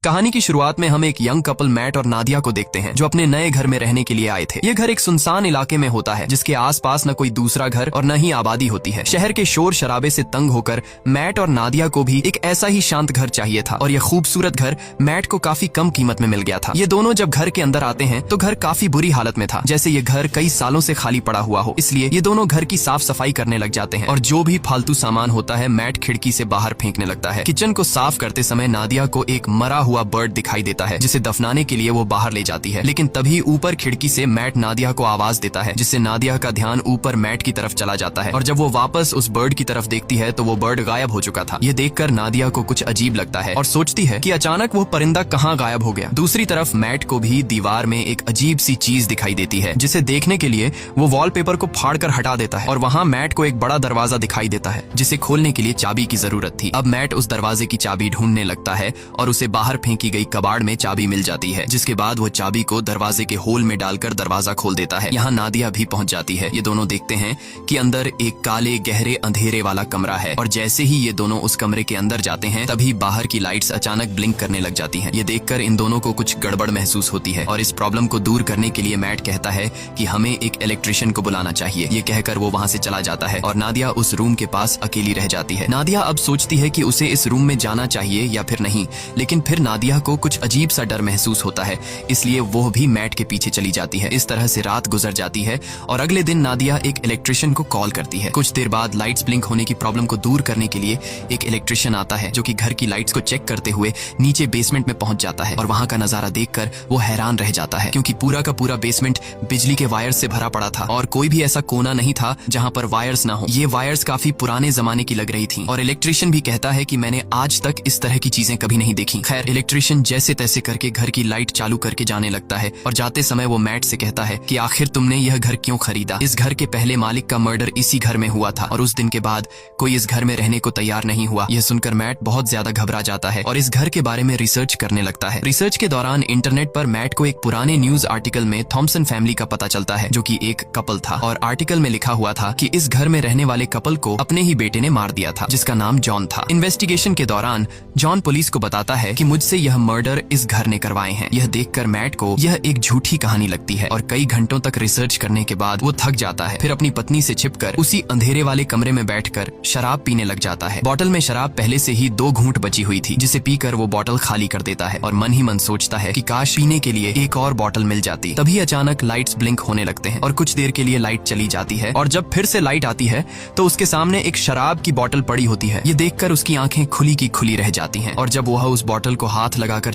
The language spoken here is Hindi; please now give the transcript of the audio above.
कहानी की शुरुआत में हम एक यंग कपल मैट और नादिया को देखते हैं जो अपने नए घर में रहने के लिए आए थे। ये घर एक सुनसान इलाके में होता है जिसके आसपास न कोई दूसरा घर और न ही आबादी होती है। शहर के शोर शराबे से तंग होकर मैट और नादिया को भी एक ऐसा ही शांत घर चाहिए था और यह खूबसूरत घर मैट को काफी कम कीमत में मिल गया था। ये दोनों जब घर के अंदर आते हैं तो घर काफी बुरी हालत में था, जैसे ये घर कई सालों से खाली पड़ा हुआ हो। इसलिए ये दोनों घर की साफ सफाई करने लग जाते हैं और जो भी फालतू सामान होता है मैट खिड़की से बाहर फेंकने लगता है। किचन को साफ करते समय नादिया को एक मरा हुआ बर्ड दिखाई देता है जिसे दफनाने के लिए वो बाहर ले जाती है, लेकिन तभी ऊपर खिड़की से मैट नादिया को आवाज देता है जिससे नादिया का ध्यान ऊपर मैट की तरफ चला जाता है और जब वो वापस उस बर्ड की तरफ देखती है तो वो बर्ड गायब हो चुका था। ये देखकर नादिया को कुछ अजीब लगता है और सोचती है कि अचानक वो परिंदा कहाँ गायब हो गया। दूसरी तरफ मैट को भी दीवार में एक अजीब सी चीज दिखाई देती है जिसे देखने के लिए वो वॉलपेपर को फाड़कर हटा देता है और वहाँ मैट को एक बड़ा दरवाजा दिखाई देता है जिसे खोलने के लिए चाबी की जरूरत थी। अब मैट उस दरवाजे की चाबी ढूंढने लगता है और उसे बाहर फेंकी गई कबाड़ में चाबी मिल जाती है, जिसके बाद वो चाबी को दरवाजे के होल में डालकर दरवाजा खोल देता है। यहाँ नादिया भी पहुंच जाती है। ये दोनों देखते हैं कि अंदर एक काले गहरे अंधेरे वाला कमरा है और जैसे ही ये दोनों उस कमरे के अंदर जाते हैं तभी बाहर की लाइट्स अचानक ब्लिंक करने लग जाती हैं। ये देखकर इन दोनों को कुछ गड़बड़ महसूस होती है और इस प्रॉब्लम को दूर करने के लिए मैट कहता है कि हमें एक इलेक्ट्रिशियन को बुलाना चाहिए। ये कहकर वो वहाँ से चला जाता है और नादिया उस रूम के पास अकेली रह जाती है। नादिया अब सोचती है कि उसे इस रूम में जाना चाहिए या फिर नहीं, लेकिन फिर नादिया को कुछ अजीब सा डर महसूस होता है, इसलिए वो भी मैट के पीछे चली जाती है। इस तरह से रात गुजर जाती है और अगले दिन नादिया एक इलेक्ट्रिशियन को कॉल करती है। कुछ देर बाद लाइट्स ब्लिंक होने की प्रॉब्लम को दूर करने के लिए एक इलेक्ट्रिशियन आता है जो कि घर की लाइट्स को चेक करते हुए नीचे बेसमेंट में पहुंच जाता है और वहां का नजारा देखकर वो हैरान रह जाता है क्योंकि पूरा का पूरा बेसमेंट बिजली के वायर्स से भरा पड़ा था और कोई भी ऐसा कोना नहीं था जहां पर वायर्स ना हो। ये वायर्स काफी पुराने जमाने की लग रही थी और इलेक्ट्रिशियन भी कहता है कि मैंने आज तक इस तरह की चीजें कभी नहीं देखी। खैर, इलेक्ट्रिशियन जैसे तैसे करके घर की लाइट चालू करके जाने लगता है और जाते समय वो मैट से कहता है कि आखिर तुमने यह घर क्यों खरीदा? इस घर के पहले मालिक का मर्डर इसी घर में हुआ था और उस दिन के बाद कोई इस घर में रहने को तैयार नहीं हुआ। यह सुनकर मैट बहुत ज्यादा घबरा जाता है और इस घर के बारे में रिसर्च करने लगता है। रिसर्च के दौरान इंटरनेट पर मैट को एक पुराने न्यूज आर्टिकल में थॉमसन फैमिली का पता चलता है जो कि एक कपल था और आर्टिकल में लिखा हुआ था कि इस घर में रहने वाले कपल को अपने ही बेटे ने मार दिया था जिसका नाम जॉन था। इन्वेस्टिगेशन के दौरान जॉन पुलिस को बताता है कि मुझसे यह मर्डर इस घर ने करवाए हैं। यह देखकर मैट को यह एक झूठी कहानी लगती है और कई घंटों तक रिसर्च करने के बाद वो थक जाता है। फिर अपनी पत्नी से छिपकर उसी अंधेरे वाले कमरे में बैठकर शराब पीने लग जाता है। बोतल में शराब पहले से ही 2 घूंट बची हुई थी जिसे पीकर वो बोतल खाली कर देता है और मन ही मन सोचता है कि काश पीने के लिए एक और बोतल मिल जाती। तभी अचानक लाइट्स ब्लिंक होने लगते हैं और कुछ देर के लिए लाइट चली जाती है और जब फिर से लाइट आती है तो उसके सामने एक शराब की बोतल पड़ी होती है। ये देखकर उसकी आंखें खुली की खुली रह जाती हैं और जब वह उस बोतल को हाथ लगाकर